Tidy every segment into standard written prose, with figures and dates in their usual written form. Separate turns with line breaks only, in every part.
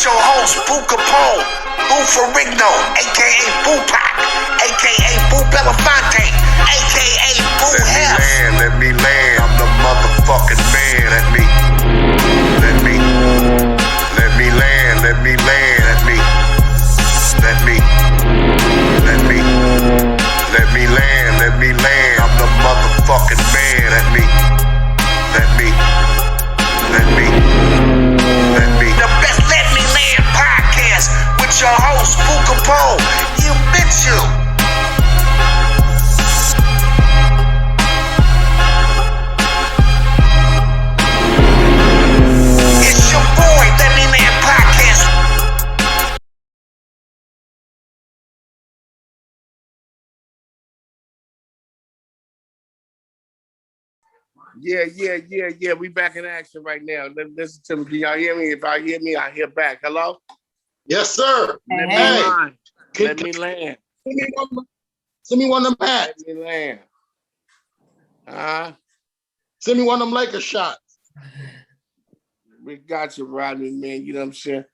with your host, Boo Kapone, Boo Ferrigno, aka Boo Pac, aka Boo Belafonte, aka Boo Hef. Let me land, I'm the motherfucking man. Let me land, let me land, let me land, I'm the motherfucking man. Let me. The best Let Me Land podcast with your host, Boo Kapone. You bitch you. It's your boy, Let Me Land podcast. Yeah. We back in action right now. Listen to me. Can y'all hear me? If I hear me, I hear back. Hello?
Yes, sir.
Let me land. Let me land.
Send me one of them hats.
Let me land.
Send me one of them Lakers shots.
We got you, Rodney, man. You know what I'm saying?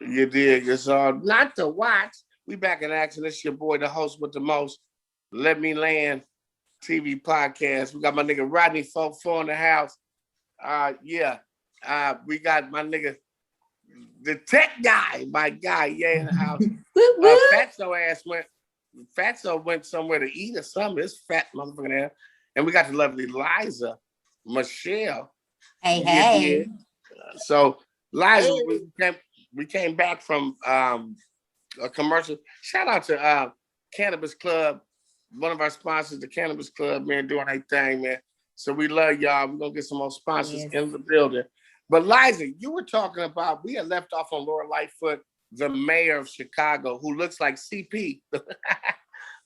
You dig. It's all not to watch. We back in action. It's your boy, the host with the most. Let Me Land TV podcast. We got my nigga Robnee44 in the house. We got my nigga, the tech guy, my guy, in the house. Fatso went somewhere to eat or something. This fat motherfucker there. And we got the lovely Liza, Michelle.
Hey.
So Liza, we came back from a commercial. Shout out to Cannabis Club, one of our sponsors, the Cannabis Club, man, doing their thing, man. So we love y'all. We're gonna get some more sponsors in the building. But Liza, you were talking about, we had left off on Laura Lightfoot, the mayor of Chicago, who looks like CP.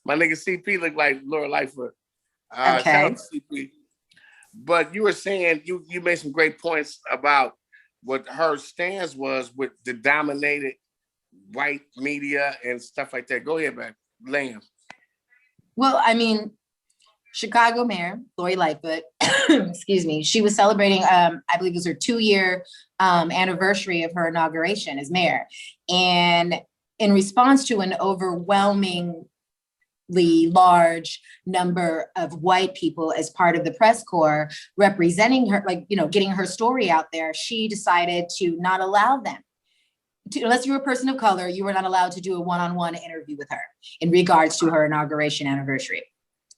My nigga CP looked like Laura Lightfoot. Shout out to CP. But you were saying, you made some great points about what her stance was with the dominated white media and stuff like that. Go ahead, man. Lamb.
Well, I mean, Chicago Mayor Lori Lightfoot, excuse me, she was celebrating, I believe it was her 2-year anniversary of her inauguration as mayor. And in response to an overwhelmingly large number of white people as part of the press corps representing her, getting her story out there, she decided to not allow them. Unless you were a person of color, you were not allowed to do a one-on-one interview with her in regards to her inauguration anniversary.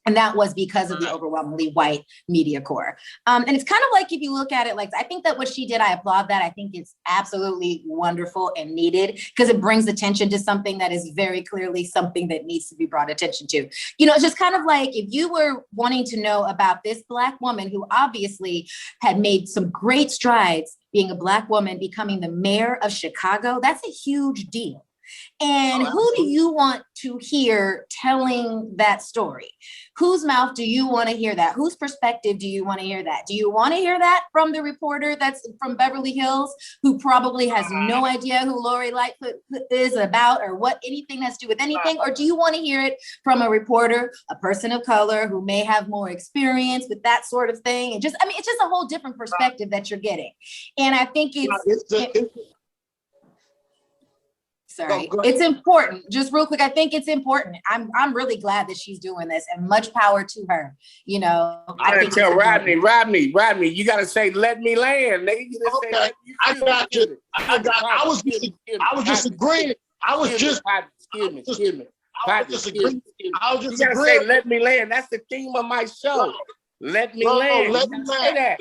And that was because of the overwhelmingly white media corps. And it's kind of like, if you look at it, like, I think that what she did, I applaud that. I think it's absolutely wonderful and needed because it brings attention to something that is very clearly something that needs to be brought attention to. It's just kind of like, if you were wanting to know about this Black woman who obviously had made some great strides being a Black woman, becoming the mayor of Chicago, that's a huge deal. And who do you want to hear telling that story? Whose mouth do you want to hear that? Whose perspective do you want to hear that? Do you want to hear that from the reporter that's from Beverly Hills, who probably has no idea who Lori Lightfoot is about or what anything has to do with anything? Or do you want to hear it from a reporter, a person of color who may have more experience with that sort of thing? And it's just a whole different perspective that you're getting. And I think it's important. Just real quick, I think it's important. I'm really glad that she's doing this, and much power to her.
I think tell Rodney, you gotta say, "Let me land." Nigga,
okay, I got you. I was just agreeing.
Excuse me. You gotta say, "Let me land." That's the theme of my show. Let me land.
Let me land.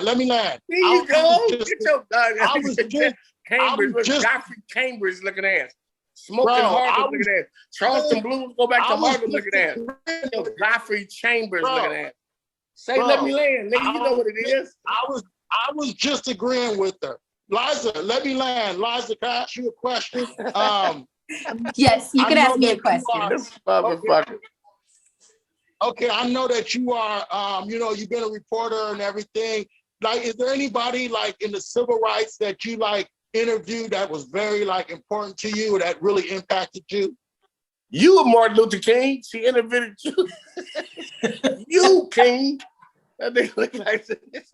Let me land.
There you go. Get your Godfrey Cambridge looking ass. Smoking Harvard looking ass. Charleston Blues go back to Harvard looking ass. Godfrey Chambers looking ass. Say, let me land. Nigga, you know what it is.
I was just agreeing with her. Liza, let me land. Liza, can I ask you a question?
Yes, you can ask me a question.
This motherfucker.
Okay, I know that you are, you've been a reporter and everything. Like, is there anybody like in the civil rights that you interview that was very important to you, that really impacted you?
You were Martin Luther King. She interviewed you. You, King. That nigga look like this.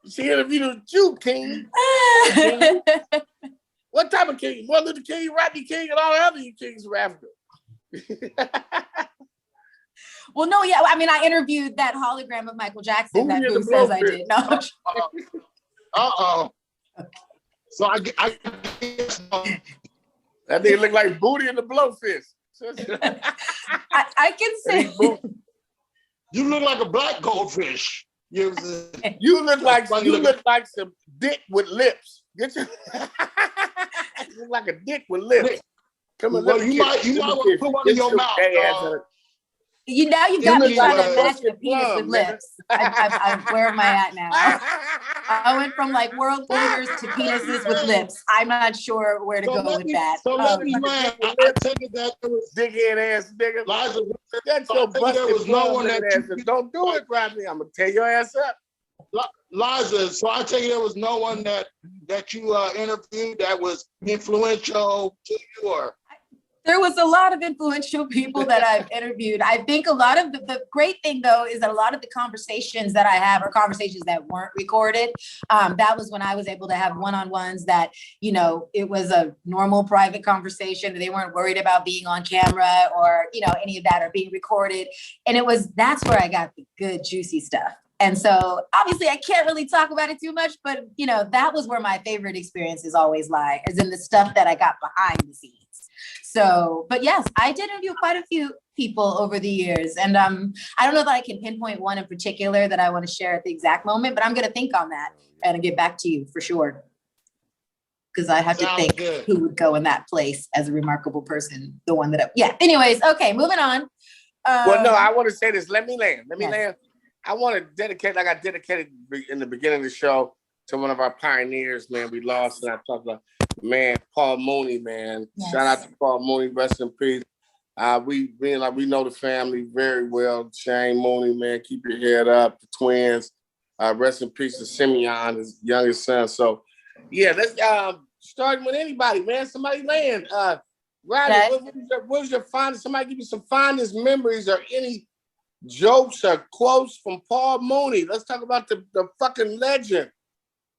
She interviewed you, King. King. What type of king? Martin Luther King, Rodney King, and all the other kings from Africa.
Well, no, yeah. I mean, I interviewed that hologram of Michael Jackson
Mooney
that
and the
Boo says I
Blowfish.
did. No.
So I
That nigga look like Booty and the Blowfish.
I can say
you look like a black goldfish. You
look like some dick with lips. Get your you look like a dick with lips. Come on,
well, you might want to put one in your mouth.
You've got me trying to imagine a penis
plum,
with lips. Where am I at now? I went from like world leaders to penises with lips. I'm not sure where to go with that.
So let me land. I take it that there was
dickhead ass nigga.
Liza,
That's your busted
no one
that ass. Don't do it, Rodney. I'm gonna tear your ass up.
Liza, so I take it there was no one that you interviewed that was influential to you, or
there was a lot of influential people that I've interviewed. I think a lot of the great thing though is that a lot of the conversations that I have are conversations that weren't recorded. That was when I was able to have one-on-ones that, you know, it was a normal private conversation. They weren't worried about being on camera or, you know, any of that or being recorded. And that's where I got the good juicy stuff. And so obviously I can't really talk about it too much, but you know, that was where my favorite experiences always lie, is in the stuff that I got behind the scenes. So, but yes, I did interview quite a few people over the years. And I don't know that I can pinpoint one in particular that I want to share at the exact moment, but I'm going to think on that and get back to you for sure. Because I have to think who would go in that place as a remarkable person. The one that, anyways, okay, moving on.
Well, no, I want to say this. Let me land. I want to dedicate, like I dedicated in the beginning of the show, to one of our pioneers, man. We lost, and I talked about, man, Paul Mooney, man. Yes. Shout out to Paul Mooney, rest in peace. We know the family very well. Shane Mooney, man, keep your head up. The twins, rest in peace to Simeon, his youngest son. So, yeah, let's start with anybody, man. Somebody land. Rodney, what was your fondest? Somebody give you some fondest memories or any jokes or quotes from Paul Mooney. Let's talk about the fucking legend.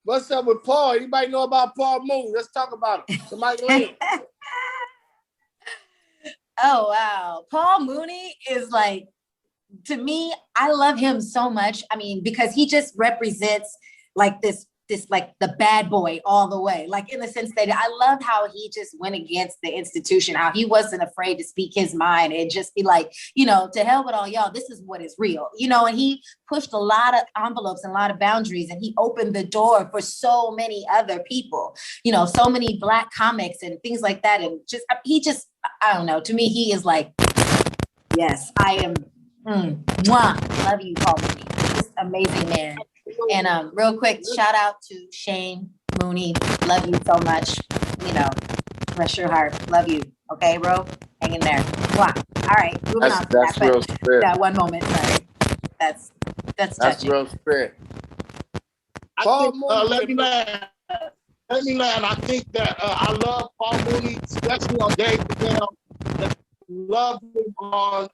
What's up with Paul? Anybody know about Paul Mooney? Let's talk about him. Somebody land.
Oh, wow. Paul Mooney is like, to me, I love him so much. I mean, because he just represents like this like the bad boy all the way. Like in the sense that I love how he just went against the institution, how he wasn't afraid to speak his mind and just be like, you know, to hell with all y'all, this is what is real, you know, and he pushed a lot of envelopes and a lot of boundaries, and he opened the door for so many other people, you know, so many Black comics and things like that. And I don't know, to me, he is like, yes, I am, love you, Paul Mooney. Just amazing man. And real quick, shout out to Shane Mooney. Love you so much. You know, bless your heart. Love you. Okay, bro? Hang in there. Mwah. All right, moving on.
That's real spit.
That one moment, sorry. That's touching.
That's real spit.
Let me land. I think that I love Paul Mooney, especially on Dave Chappelle. Love him on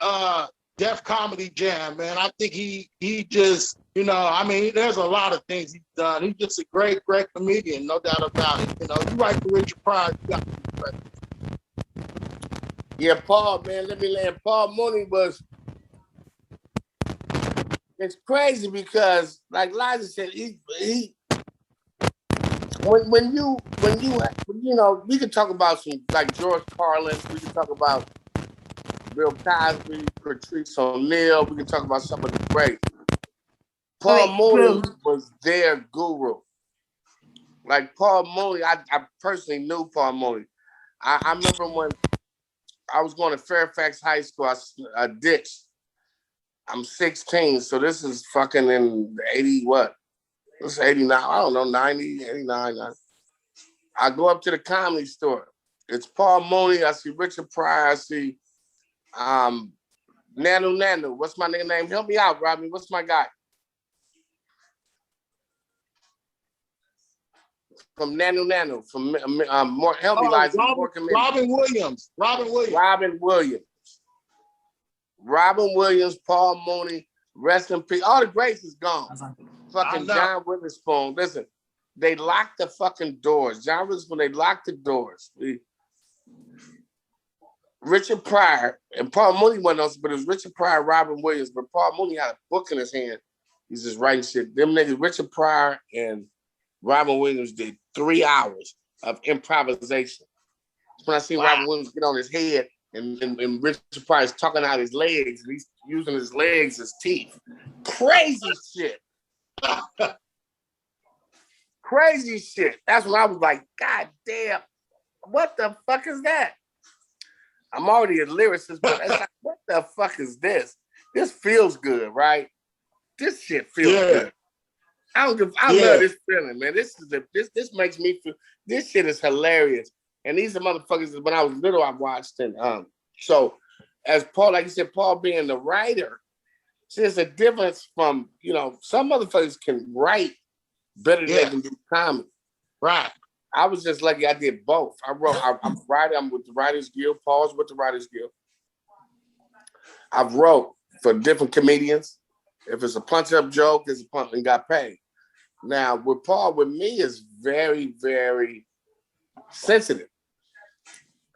Def Comedy Jam, man. I think he just, you know, I mean, there's a lot of things he's done. He's just a great comedian, no doubt about it. You know, you write for Richard Pryor, you got to be ready.
Yeah, Paul, man, let me land. Paul Mooney it's crazy because, like Liza said, when you know, we can talk about some, like George Carlin, we can talk about Bill Cosby, Patrice O'Neal, we can talk about some of the greats. Paul Mooney was their guru. Like Paul Mooney, I personally knew Paul Mooney. I remember when I was going to Fairfax High School, I ditched. I'm 16, so this is fucking in 80 what? This is 89, I don't know, 90, 89. I go up to the Comedy Store. It's Paul Mooney, I see Richard Pryor, I see Nanu. What's my name? Help me out, Robney. What's my guy? From Nanu. From help me, Liza.
Robin Williams.
Robin Williams, Paul Mooney, rest in peace. All the greats is gone. fucking John Witherspoon. Listen, they locked the fucking doors. John Witherspoon, they locked the doors. Richard Pryor and Paul Mooney wasn't on, but it was Richard Pryor, Robin Williams. But Paul Mooney had a book in his hand. He's just writing shit. Them niggas, Richard Pryor and Robin Williams did 3 hours of improvisation. When I seen Robin Williams get on his head and Richard Pryor's talking out his legs, and he's using his legs as teeth. Crazy shit. Crazy shit. That's when I was like, God damn, what the fuck is that? I'm already a lyricist, but it's like, what the fuck is this? This feels good, right? This shit feels good. I love this feeling, man. This makes me feel. This shit is hilarious. And these are motherfuckers. When I was little, I watched, and so as Paul, like you said, Paul being the writer, see, there's a difference from some motherfuckers can write better than they can do comedy.
Right.
I was just lucky I did both. I'm a writer. I'm with the Writers Guild. Paul's with the Writers Guild. I've wrote for different comedians. If it's a punch-up joke, it's a punch and got paid. Now, with Paul, with me, is very, very sensitive.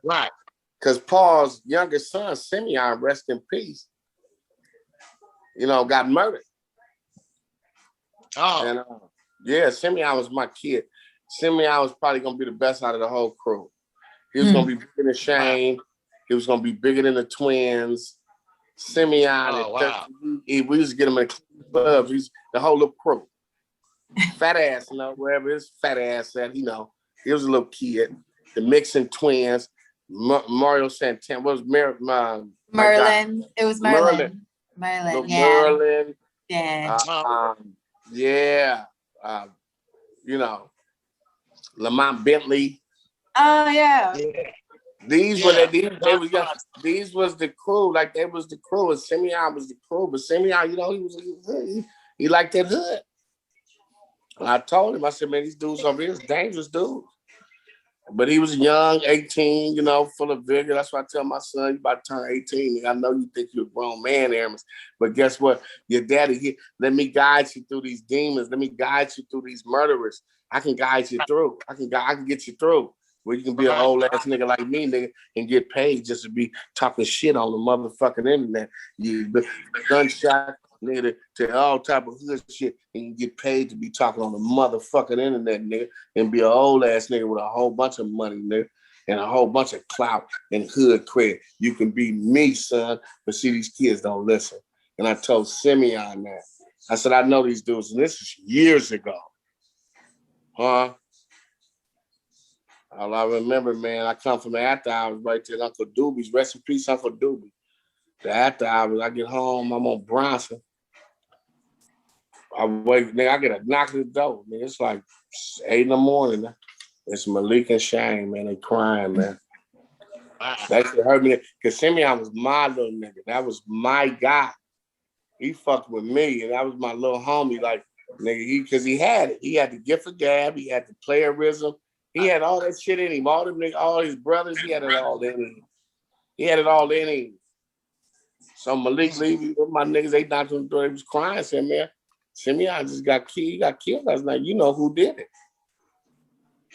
Right.
Because Paul's younger son, Simeon, rest in peace, got murdered.
Oh.
And yeah, Simeon was my kid. Simeon was probably going to be the best out of the whole crew. He was going to be bigger than Shane. He was going to be bigger than the twins. Simeon, we used to get him in clubs. He's the whole little crew. Fat ass, wherever his fat ass at, he was a little kid. The Mixon twins, Mario Santana, what was
Merlin? It was Merlin. Merlin, yeah.
Merlin.
Yeah.
Lamont Bentley.
Oh yeah.
These was the crew, like they was the crew, and Simeon was the crew. But Simeon, he liked that hood. And I told him, I said, man, these dudes over here is dangerous dudes. But he was young, 18, full of vigor. That's why I tell my son, you about to turn 18. I know you think you're a grown man, Aramis, but guess what? Your daddy here, let me guide you through these demons. Let me guide you through these murderers. I can guide you through. I can get you through. Where you can be an old ass nigga like me, nigga, and get paid just to be talking shit on the motherfucking internet. You gunshot, nigga, to all type of hood shit, and you get paid to be talking on the motherfucking internet, nigga, and be an old ass nigga with a whole bunch of money, nigga, and a whole bunch of clout and hood cred. You can be me, son, but see, these kids don't listen. And I told Simeon that. I said, I know these dudes, and this is years ago. Huh? All I remember, man, I come from the after hours right there, Uncle Doobie's. Rest in peace, Uncle Doobie. The after hours, I get home, I'm on Bronson. I wait, nigga, I get a knock at the door. Nigga, it's like 8 in the morning. It's Malik and Shane, man. They crying, man. That shit hurt me. Because Simeon was my little nigga. That was my guy. He fucked with me, and that was my little homie. Like, nigga, because he had it. He had the gift of gab. He had the playerism. He had all that shit in him. All them niggas, all his brothers, he had it all in him. He had it all in him. So Malik Levy, my niggas, they knocked on the door. They was crying, saying, man, Simeon just got killed. He got killed last night. You know who did it.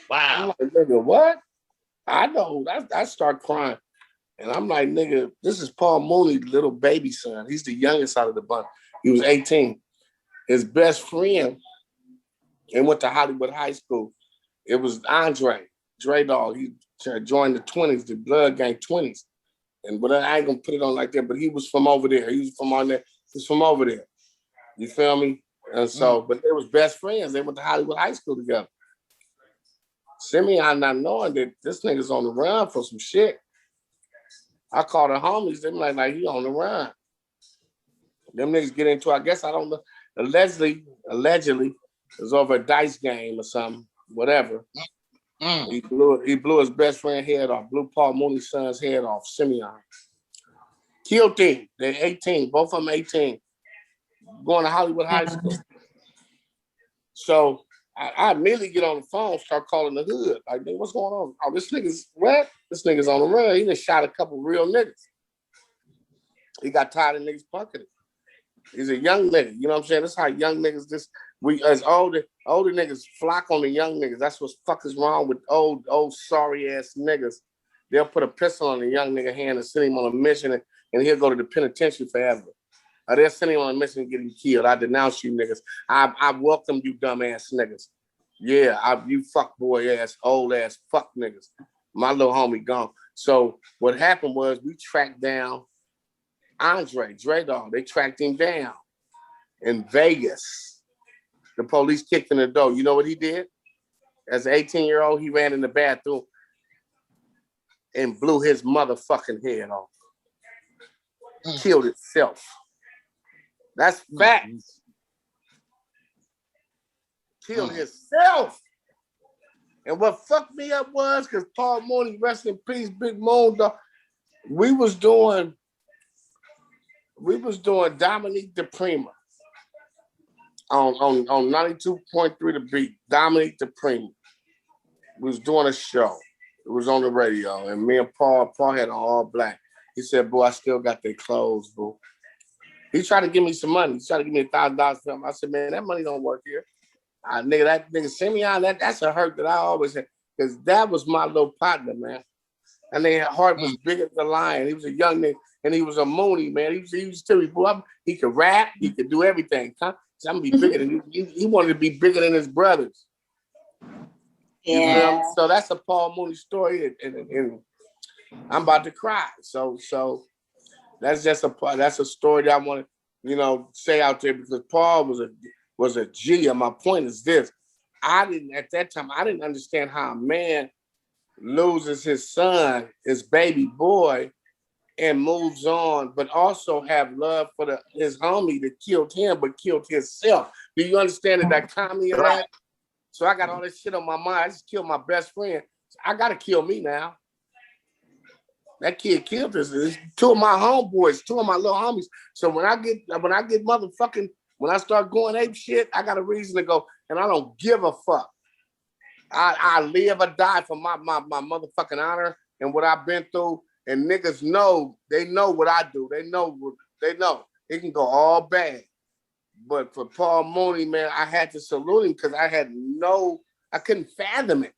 Wow.
I'm like, nigga, what? I know. I start crying. And I'm like, nigga, this is Paul Mooney, little baby son. He's the youngest out of the bunch. He was 18. His best friend, and went to Hollywood High School. It was Andre Dog. He joined the 20s, the Blood Gang 20s. But I ain't gonna put it on like that, but he was from over there. He was from on there. He's from over there. You feel me? And so, but they was best friends. They went to Hollywood High School together. Simeon not knowing that this nigga's on the run for some shit. I called the homies. They like he on the run. Them niggas get into, I guess, I don't know, allegedly, it was over a dice game or something, whatever. He blew his best friend's head off, blew Paul Mooney's son's head off, Simeon. Killed him. They're 18, both of them 18, going to Hollywood High School. So I immediately get on the phone, start calling the hood. Like, what's going on? Oh, this nigga's what? This nigga's on the run. He just shot a couple real niggas. He got tired of niggas punking him. He's a young nigga, you know what I'm saying? That's how young niggas, this We as older niggas flock on the young niggas. That's what fuck is wrong with old sorry ass niggas. They'll put a pistol on the young nigga hand and send him on a mission, and he'll go to the penitentiary forever. Or they'll send him on a mission and get him killed. I denounce you niggas. I welcome you dumb ass niggas. Yeah, you fuck boy ass, old ass fuck niggas. My little homie gone. So what happened was we tracked down Andre, Dre Dog. They tracked him down in Vegas. The police kicked in the door. You know what he did? As an 18-year-old, he ran in the bathroom and blew his motherfucking head off. Killed himself. That's facts. Killed himself. And what fucked me up was, because Paul Mooney, rest in peace, Big Moon, dog, we was doing Dominique the Prima on 92.3 The Beat. Dominique the Prima. We was doing a show. It was on the radio, and me and Paul had on all black. He said, "Boy, I still got their clothes, boo." He tried to give me some money. He tried to give me $1,000 for him. I said, "Man, that money don't work here." That nigga Simeon, that's a hurt that I always had, because that was my little partner, man. And their heart was bigger than the lion. He was a young nigga, and he was a Mooney, man. He was tell me, boy, he could rap, he could do everything. So I'm gonna be bigger than he wanted to be bigger than his brothers.
Yeah.
So that's a Paul Mooney story, and I'm about to cry. So that's just that's a story that I want to, say out there, because Paul was a G. And my point is this: at that time I didn't understand how a man loses his son, his baby boy, and moves on, but also have love for his homie that killed him, but killed himself. Do you understand the dichotomy of that? So I got all this shit on my mind. I just killed my best friend. So I gotta kill me now. That kid killed us. It's two of my homeboys, two of my little homies. So when I start going ape shit, I got a reason to go, and I don't give a fuck. I live or die for my motherfucking honor and what I've been through. And niggas know, they know what I do. They know. It can go all bad. But for Paul Mooney, man, I had to salute him because I couldn't fathom it.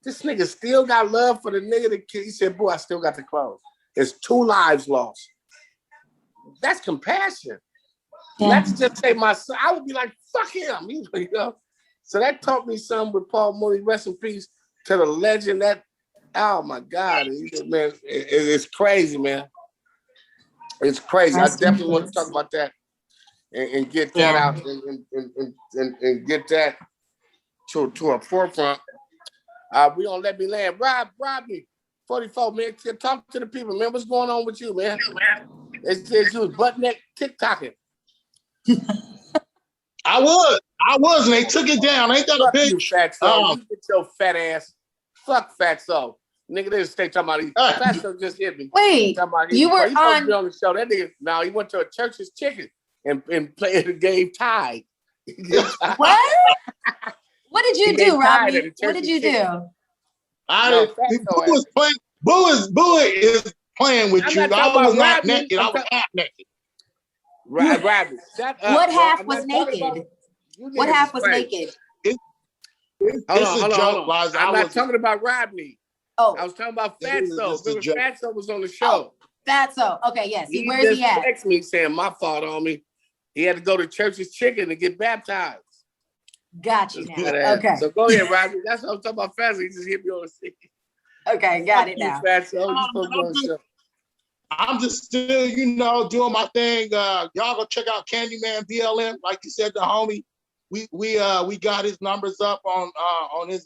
This nigga still got love for the nigga that killed. He said, boy, I still got the clothes. It's 2 lives lost. That's compassion. Yeah. Let's just say my son, I would be like, fuck him. So that taught me something with Paul Mooney. Rest in peace to the legend. Oh my God, man, it's crazy, man. It's crazy. I definitely want to talk about that and get that out and get that to a forefront. We on Let Me Land. Robnee44, man. Talk to the people, man. What's going on with you, man? It says you was butt neck TikToking.
I was, and they took it down. Ain't that a bitch?
You, Fatso. You get your fat ass. Fuck Fatso. Nigga, they stay talking about Fatso just hit me.
Wait, you were on
the show. That nigga, now he went to a Church's Chicken and played the game Tide.
What? What did you do, Robnee? What did you do?
Boo was playing. Boo is playing with you. I was not naked. I was half naked.
Robnee, shut up.
What half was naked? What half was naked?
It's a joke, Liza.
I'm not talking about Robnee.
Oh,
I was talking about Fatso. Remember, Fatso was on the show.
Fatso. Okay, yes. Where's he at?
He texted me saying my fault on me. He had to go to Church's Chicken to get baptized.
Got you now. Okay.
So go ahead, Robnee. That's what I'm talking about. Fatso. He just hit me on the stick.
Okay, got it now.
I'm just still, doing my thing. Y'all go check out Candyman BLM. Like you said, the homie. We got his numbers up on his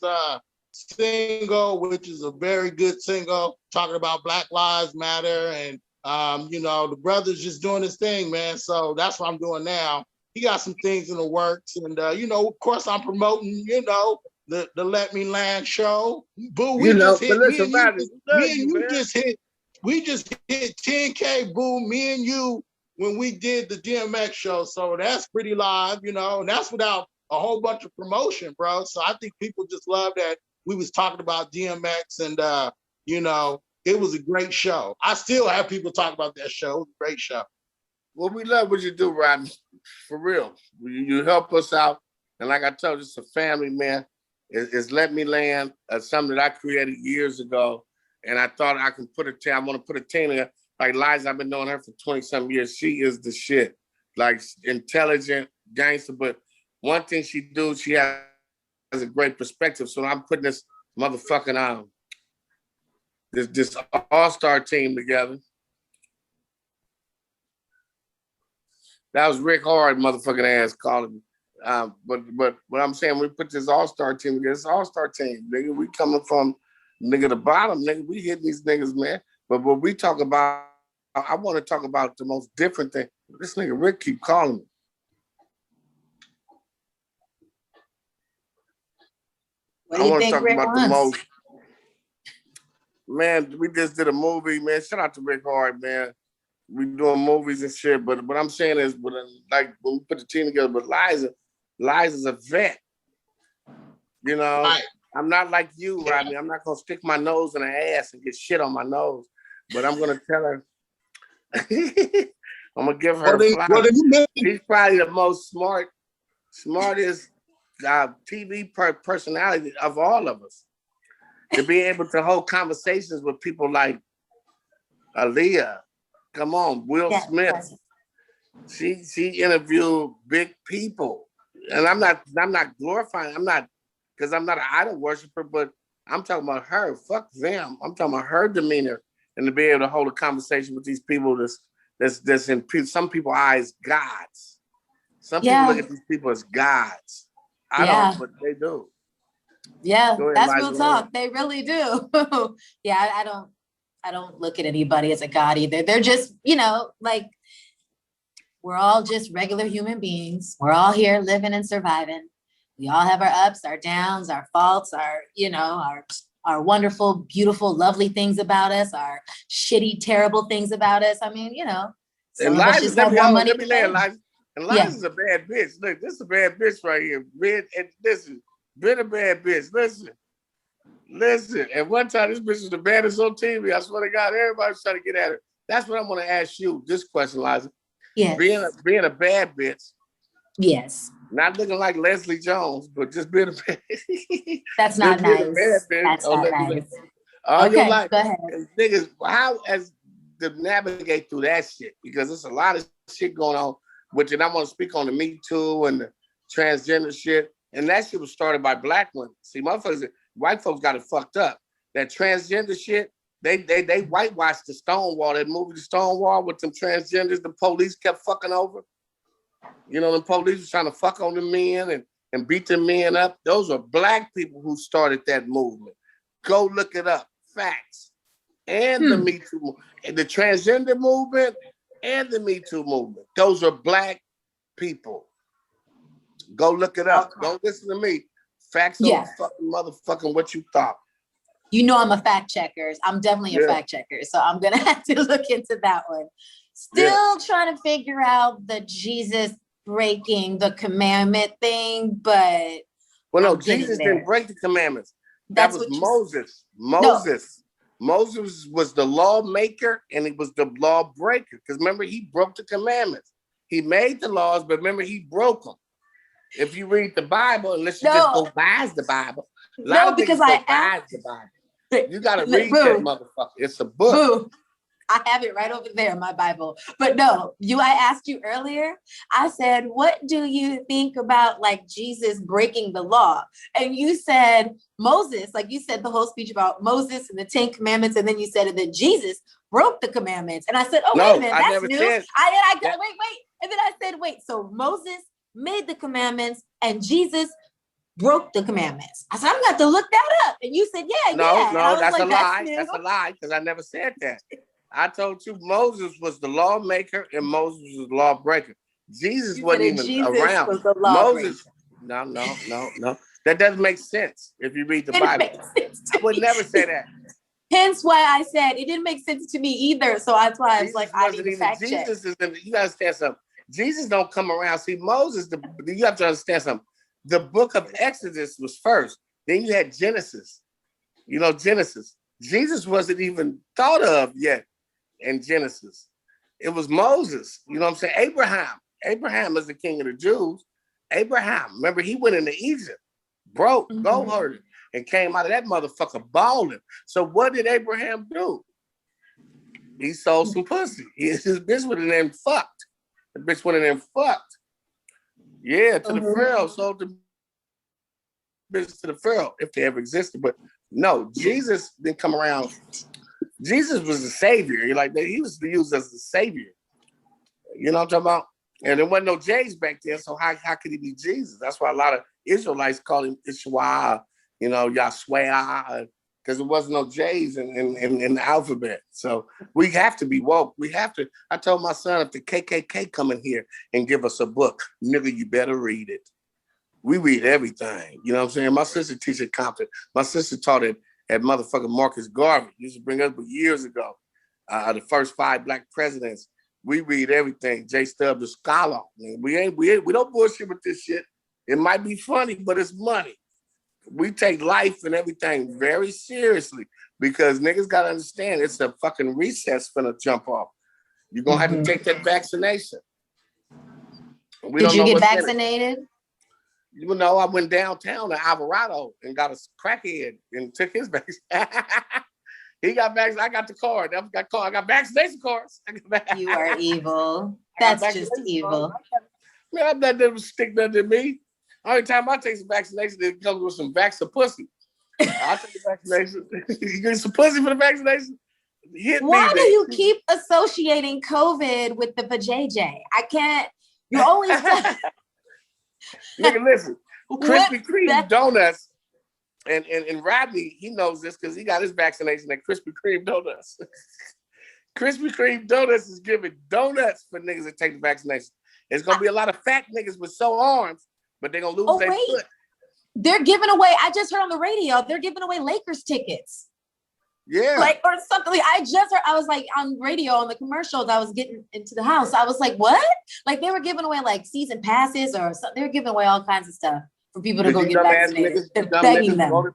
single, which is a very good single, talking about Black Lives Matter, and the brother's just doing his thing, man. So that's what I'm doing now. He got some things in the works, and of course I'm promoting, the Let Me Land show. Boo, we just hit 10K, Boo, me and you, when we did the DMX show. So that's pretty live, and that's without a whole bunch of promotion, bro. So I think people just love that we was talking about DMX, and it was a great show. I still have people talk about that show. It was a great show.
Well, we love what you do, Robnee. For real. You help us out. And like I told you, it's a family, man. It's Let Me Land, something that I created years ago. And I thought I can put a team. I want to put a team in. Like Liza, I've been knowing her for 20-something years. She is the shit. Like intelligent, gangster. But one thing she has a great perspective. So I'm putting this motherfucking this all-star team together. That was Rick Hard, motherfucking ass calling me. But what I'm saying, we put this all-star team together. It's an all-star team, nigga. We coming from nigga the bottom, nigga. We hitting these niggas, man. But what we talk about, I want to talk about the most different thing. This nigga Rick keep calling me.
What do you think Rick wants?
Man, we just did a movie, man. Shout out to Rick Hard, man. We doing movies and shit, but what I'm saying is, like when we put the team together, but Liza's a vet. You know,
Right.
I'm not like you, Rodney. I'm not gonna stick my nose in her ass and get shit on my nose, but I'm gonna tell her. I'm gonna give her. She's probably the most smartest TV personality of all of us. To be able to hold conversations with people like Aaliyah. Come on, Will Smith. Yes. She interviewed big people, and I'm not glorifying. I'm not, because I'm not an idol worshiper, but I'm talking about her. Fuck them. I'm talking about her demeanor and to be able to hold a conversation with these people that's in some people's eyes gods. Some people look at these people as gods. I don't, but they do.
Yeah, that's real talk. They really do. Yeah, I don't look at anybody as a god either. They're just, like, we're all just regular human beings. We're all here living and surviving. We all have our ups, our downs, our faults, our wonderful, beautiful, lovely things about us, our shitty, terrible things about us. I mean,
and Liza's let me land, Liza. And Liza's a bad bitch. Look, this is a bad bitch right here. Been a bad bitch. Listen. And one time, this bitch was the baddest on TV. I swear to God, everybody's trying to get at her. That's what I'm going to ask you. This question, Liza.
Yes.
Being a bad bitch.
Yes.
Not looking like Leslie Jones, but just being a bad.
That's not nice. That's not nice.
All your life,
go ahead.
Niggas, how as to navigate through that shit? Because there's a lot of shit going on. Which, and I want to speak on the Me Too and the transgender shit. And that shit was started by black women. See, white folks got it fucked up. That transgender shit, they whitewashed the Stonewall, that movie The Stonewall with them transgenders the police kept fucking over. The police was trying to fuck on the men and beat the men up. Those are black people who started that movement. Go look it up. Facts. And the Me Too movement. And the transgender movement and the Me Too movement. Those are black people. Go look it up. Don't listen to me. Facts over fucking motherfucking what you thought.
I'm a fact checker. I'm definitely a fact checker. So I'm going to have to look into that one. Still trying to figure out the Jesus breaking the commandment thing, but.
Well, no, Jesus didn't break the commandments. That was Moses. Moses was the lawmaker and he was the lawbreaker. Because remember, he broke the commandments. He made the laws, but remember, he broke them. If you read the Bible, unless you just go buy the Bible.
Because I asked
the Bible. You gotta read that motherfucker. It's a book.
I have it right over there, my Bible. But no, I asked you earlier, I said, what do you think about like Jesus breaking the law? And you said Moses, like you said the whole speech about Moses and the 10 commandments. And then you said that Jesus broke the commandments. And I said, wait a minute, that's new. Wait. And then I said, wait, so Moses made the commandments and Jesus broke the commandments. I said, I'm going to have to look that up. And you said,
No, that's a lie. That's a lie because I never said that. I told you Moses was the lawmaker and Moses was the lawbreaker. Jesus wasn't even around.
Was the
Moses, no. That doesn't make sense if you read the Bible. I would never say that.
Hence why I said it didn't make sense to me either. So that's why I was like, I need to fact check.
You gotta understand something. Jesus don't come around. See, Moses, you have to understand something. The book of Exodus was first. Then you had Genesis. Genesis. Jesus wasn't even thought of yet in Genesis. It was Moses. You know what I'm saying? Abraham is the king of the Jews. Abraham, remember he went into Egypt, broke, gold herded, and came out of that motherfucker balling. So what did Abraham do? He sold some pussy. His bitch went in there and fucked. The bitch went in there and fucked. Yeah, to the Pharaoh, sold the bitch to the Pharaoh, if they ever existed. But no, Jesus didn't come around. Jesus was the savior. He was used as the savior. You know what I'm talking about? And there wasn't no J's back then, so how could he be Jesus? That's why a lot of Israelites call him Ishwa, Yahshua, because there wasn't no J's in the alphabet. So we have to be woke. We have to. I told my son, if the KKK come in here and give us a book, nigga, you better read it. We read everything. You know what I'm saying? My sister teaches at Compton. My sister taught it at motherfucking Marcus Garvey. Used to bring us years ago. The first 5 black presidents. We read everything. J. Stubb, the scholar. We don't bullshit with this shit. It might be funny, but it's money. We take life and everything very seriously because niggas gotta understand it's a fucking recess finna jump off. You're gonna have to take that vaccination.
Did you get vaccinated?
You know, I went downtown to Alvarado and got a crackhead and took his vaccine. He got vaccinated. I got the card. I got vaccination cards.
You are evil. That's just evil.
Man, I'm not that stick nothing in me. Only time I take some vaccination, it comes with some vaccine pussy. I'll take the vaccination. You get some pussy for the vaccination?
Why do you keep associating COVID with the vajayjay? I can't. You always.
Nigga, listen. Krispy Kreme donuts. And Robney, he knows this because he got his vaccination at Krispy Kreme donuts. Krispy Kreme donuts is giving donuts for niggas that take the vaccination. There's gonna be a lot of fat niggas with sore arms, but they're gonna lose their foot.
They're giving away, I just heard on the radio, they're giving away Lakers tickets.
Yeah.
Or something. I just heard, I was like on radio on the commercials, I was getting into the house. I was like, what? Like they were giving away like season passes or something. They were giving away all kinds of stuff for people to go get vaccinated. They're begging them.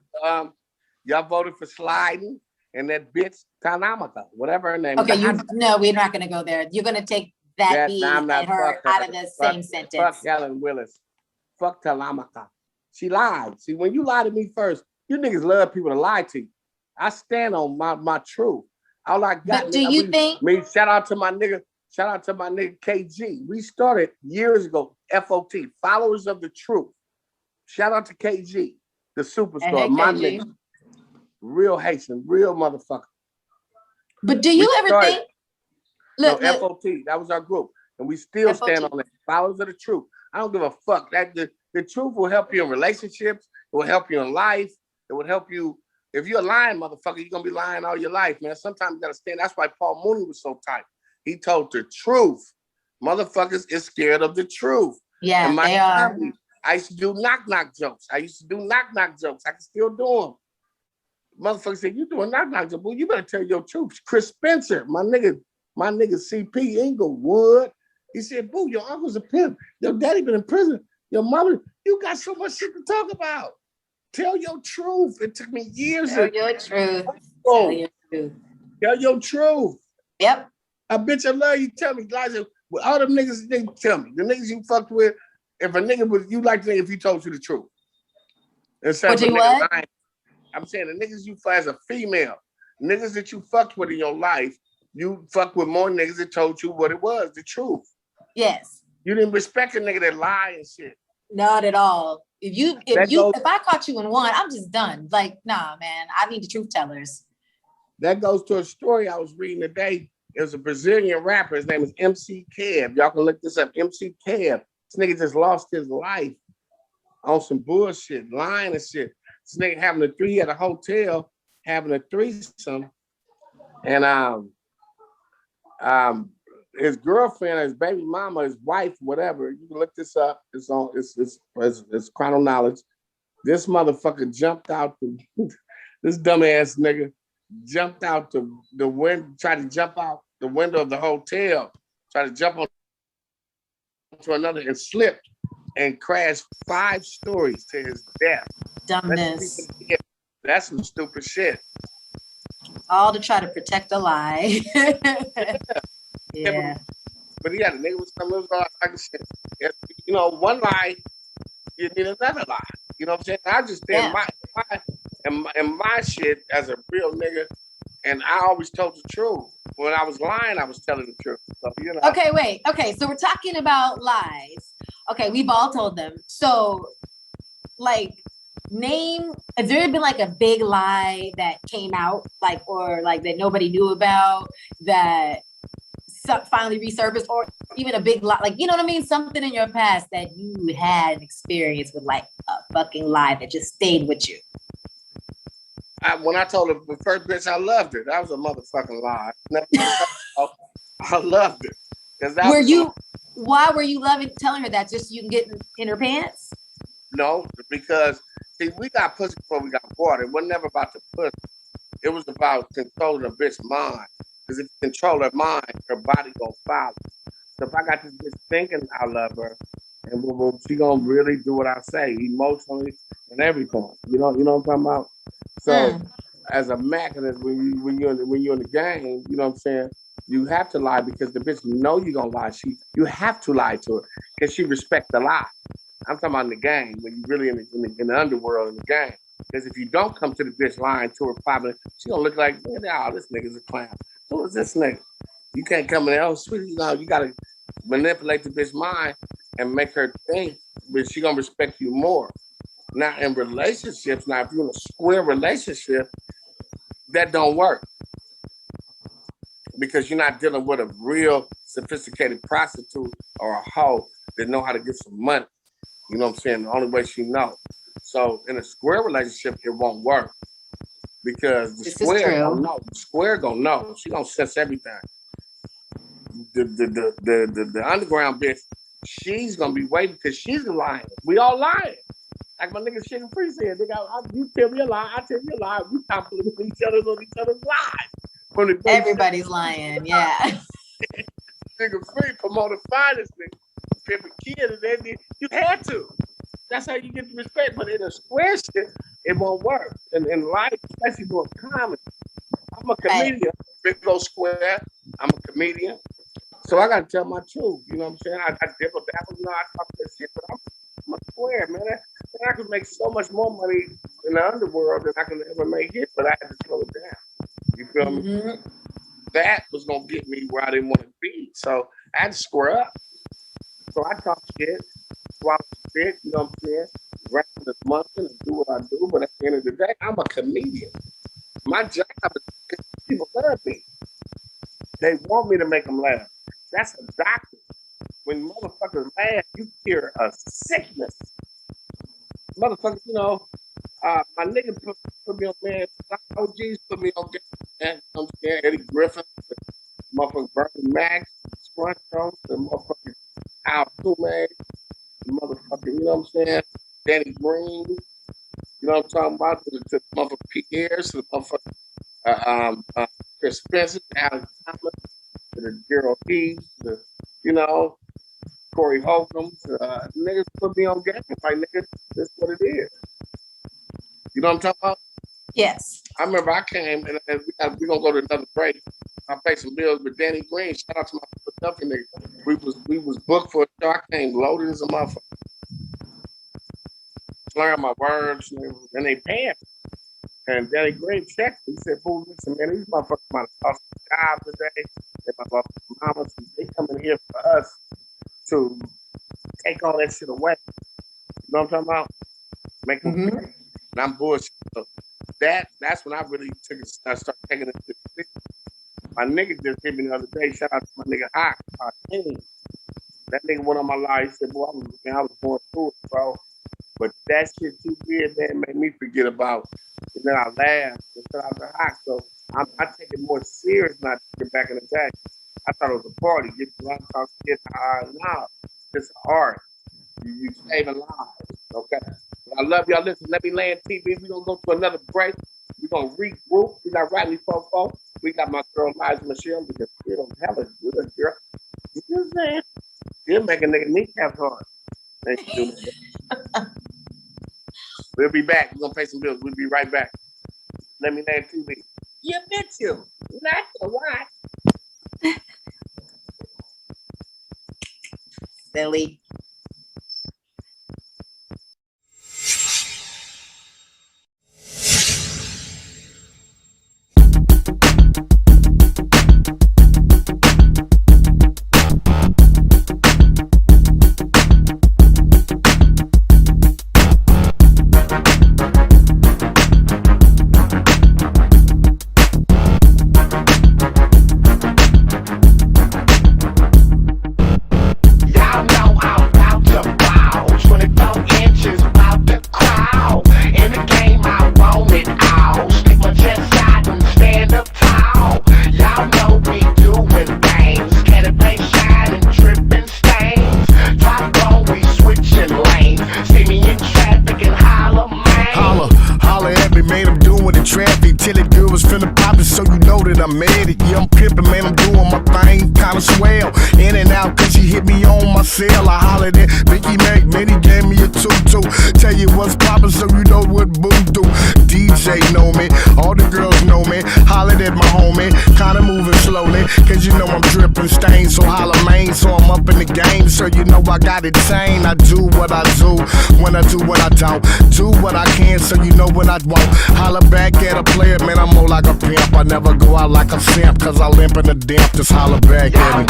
Y'all voted for sliding and that bitch Tanamaka, whatever her name is.
Okay, no, we're not gonna go there. You're gonna take that B and her out of the same sentence.
Fuck Helen Willis. Fuck Talamaka. She lied. See, when you lie to me first, you niggas love people to lie to you. I stand on my truth. All I got.
But do you think?
Shout out to my nigga KG. We started years ago. FOT, Followers of the Truth. Shout out to KG, the superstar. Hey, my nigga, real Haitian, real motherfucker.
But do you ever think?
Look, FOT. That was our group, and we still stand on it. Followers of the Truth. I don't give a fuck. That the truth will help you in relationships. It will help you in life. It will help you. If you're a lying motherfucker, you're gonna be lying all your life, man. Sometimes you gotta stand. That's why Paul Mooney was so tight. He told the truth. Motherfuckers is scared of the truth.
Yeah, they are.
Family, I used to do knock jokes. I can still do them. Motherfuckers say, you doing knock jokes. Well, you better tell your truth. Chris Spencer, my nigga CP Inglewood. He said, boo, your uncle's a pimp. Your daddy been in prison. Your mother, you got so much shit to talk about. Tell your truth. It took me years.
Tell your truth.
Tell your truth. Tell your truth.
Yep.
I bet you love you. Tell me, Liza, with all them niggas, they tell me. The niggas you fucked with, if a nigga was, you like to think if he told you the truth. Instead of what? Lying. I'm saying the niggas you fuck as a female, niggas that you fucked with in your life, you fucked with more niggas that told you what it was, the truth.
Yes.
You didn't respect a nigga that lie and shit.
Not at all. If I caught you in one, I'm just done. Like, nah, man, I need the truth tellers.
That goes to a story I was reading today. It was a Brazilian rapper. His name is MC Kev. Y'all can look this up. MC Kev. This nigga just lost his life on some bullshit, lying and shit. This nigga he had a hotel having a threesome, and his girlfriend, his baby mama, his wife, whatever. You can look this up. It's chrono knowledge. This motherfucker jumped out. This dumbass nigga jumped out the window, tried to jump out the window of the hotel, tried to jump on to another and slipped and crashed 5 stories to his death.
Dumbness.
That's some stupid shit.
All to try to protect a lie.
Yeah. But he had a nigga with some little like shit. You know, one lie you need another lie. You know what I'm saying? I just stand in my shit as a real nigga, and I always told the truth. When I was lying, I was telling the truth. So, you know.
Okay, wait. Okay, so we're talking about lies. Okay, we've all told them. So, like, has there been like a big lie that came out, like, or like that nobody knew about that finally resurfaced, or even a big lie, like, you know what I mean? Something in your past that you had experience with, like a fucking lie that just stayed with you.
When I told her the first bitch I loved her, that was a motherfucking lie. I loved it.
Why were you telling her that? Just so you can get in her pants?
No, because see, we got pussy before we got water. It was never about the pussy. It was about controlling a bitch's mind. Because if you control her mind, her body gonna follow. So if I got this bitch thinking I love her, and she gonna really do what I say, emotionally and everything. You know what I'm talking about? So as a mechanism, when you're in the game, you know what I'm saying? You have to lie because the bitch know you're gonna lie. You have to lie to her because she respects the lie. I'm talking about in the game when you really in the underworld in the game. Because if you don't come to the bitch lying to her probably, she gonna look like, oh, this nigga's a clown. Who is this nigga? You can't come in there, oh sweetie, you gotta manipulate the bitch mind and make her think, but she gonna respect you more. Now in relationships, if you're in a square relationship, that don't work. Because you're not dealing with a real sophisticated prostitute or a hoe that know how to get some money. You know what I'm saying? The only way she knows. So in a square relationship, it won't work. Because the square gonna know. The square gonna know. She gonna sense everything. The underground bitch, she's gonna be waiting because she's lying. We all lying. Like my nigga Sugar Free said, nigga, you tell me a lie, I tell you a lie. We compliment each other on each other's lies.
Everybody's lying, yeah.
Sugar Free promoted finest nigga. Pimpin' kid, and then you had to. That's how you get the respect. But in a square shit, it won't work. And in life, especially doing comedy, I'm a comedian. Big old square. I'm a comedian. So I gotta tell my truth. You know what I'm saying? I dip a dabble, I talk that shit, but I'm a square, man. I could make so much more money in the underworld than I could ever make it, but I had to slow it down. You feel me? That was gonna get me where I didn't want to be. So I had to square up. So I talk shit, swallow shit, you know what I'm saying? Rap this month and do what I do, but at the end of the day, I'm a comedian. My job is because people love me. They want me to make them laugh. That's a doctor. When motherfuckers laugh, you hear a sickness. Motherfuckers, my nigga put me on, man. OGs put me on, man. I'm saying Eddie Griffin, motherfucking Bernie Mac, Scrunch Jones, the motherfucking Al Tume, the motherfucking, you know what I'm saying? Danny Green, you know what I'm talking about? To the motherfucking Pierce, to the motherfucking Chris Spencer, to Alex Thomas, to the Gerald Heath, to Corey Holcomb, niggas put me on game. Like, niggas, this is what it is. You know what I'm talking about?
Yes.
I remember I came and we're gonna go to another break. I paid some bills with Danny Green. Shout out to my Philadelphia nigga. We was booked for a show. I came loaded as a motherfucker. Learn my words and they paying. And Danny Green checked me. He said, "Fool, listen, man, these motherfuckers might have lost their job today. They might have lost their mamas. They coming here for us to take all that shit away." You know what I'm talking about? Make them pay. And I'm bullshit. So that's when I really I started taking it to the My nigga just hit me the other day. Shout out to my nigga Hawk, that nigga went on my life. He said, "Boy, I was going through it, bro. But that shit too weird, man, made me forget about." And then I laughed. And shout out to Hawk. So I take it more serious than I took it back in the day. I thought it was a party. Get drunk, talk shit. Nah, it's art. You saving lives, okay? I love y'all. Listen, LML5. We're going to go to another break. We're going to regroup. We got Robnee44. We got my girl Liza Michelle because you don't have a good girl. You know what I'm saying? You're making nigga kneecaps hard. Thank you. We'll be back. We're going to pay some bills. We'll be right back. LML5. You bet you. Not the watch.
Silly.
loaded, I'm at it. Yeah, I'm pimping, man, I'm doing my thing, kinda swell. In and out, cause she hit me on my cell. I hollered at Mickey Mac, man, he gave me a tutu. Tell you what's poppin', so you know what boo do. DJ know me, all the girls know me. Hollered at my homie, kinda moving slowly, cause you know I'm dripping stains. So holla main, so I'm up in the game. So you know I got it sane. I do what I do, when I do what I don't. Do what I can, so you know when I won't. Holla back at a player, man, I'm more like a pimp. I never go out like a simp, cause I limp in the damp. Just holla back at me.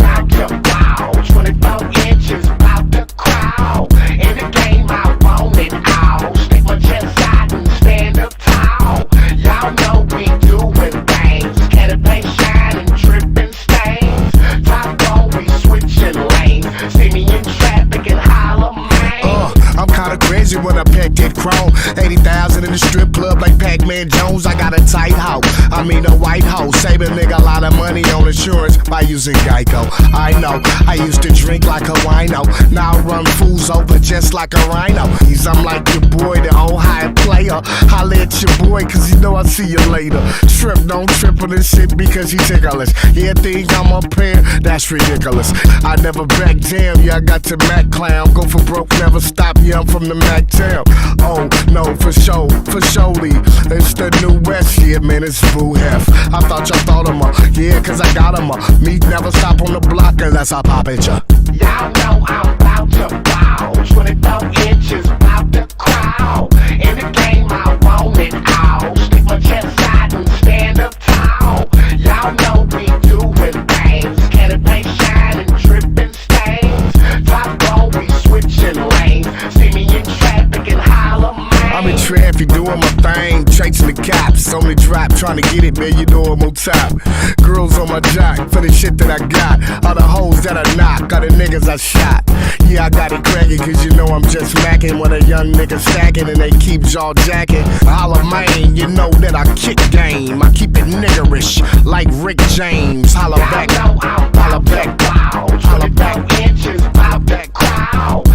Out your wow, 24 inches, out the crowd. In the game, I want it all. Stick my chest out and stand up tall. Y'all know we doing things. Candy paint shining, dripping stains. Top on, we switching lanes. See me in traffic and holler, man.
I'm kinda crazy when I pack that chrome. 80,000 in the strip club like Pac-Man Jones. I got a tight hoe, I mean a white hoe. Save a nigga a lot of money on insurance by using Geico. I know, I used to drink like a wino. Now I run fools over just like a rhino. I'm like your boy, the old high player. Holla at your boy, cause you know I'll see you later. Trip, don't trip on this shit because he ticklish. Yeah, think I'm up here, that's ridiculous. I never back down, yeah, I got to Mac clown. Go for broke, never stop, yeah, I'm from the Mac town. Oh, no, for surely. It's the new West, yeah, man, it's Boo Hef. I thought y'all thought I'm yeah, cause I got him Me never stop on the block unless I pop at ya.
Y'all know I'm about to wow. 24 inches, out the crowd. In the game, I want it all. Stick my chest out and stand up tall. Y'all know we doing things. Candy paint shining, dripping stains. Top on, we switching lanes. See me in traffic and holler, man.
I'm in traffic doing my thing, chasing the cops. On the drop, trying to get it, man, you know I'm on top. Girls on my jock for the shit that I got. All the hoes that I knock, all the niggas I shot. Yeah, I got it cracking, cause you know I'm just macking when a young nigga stacking and they keep jaw jacking. Holla man, you know that I kick game. I keep it niggerish, like Rick James. Holla back, holla back, holla back.
Inches, out that crowd.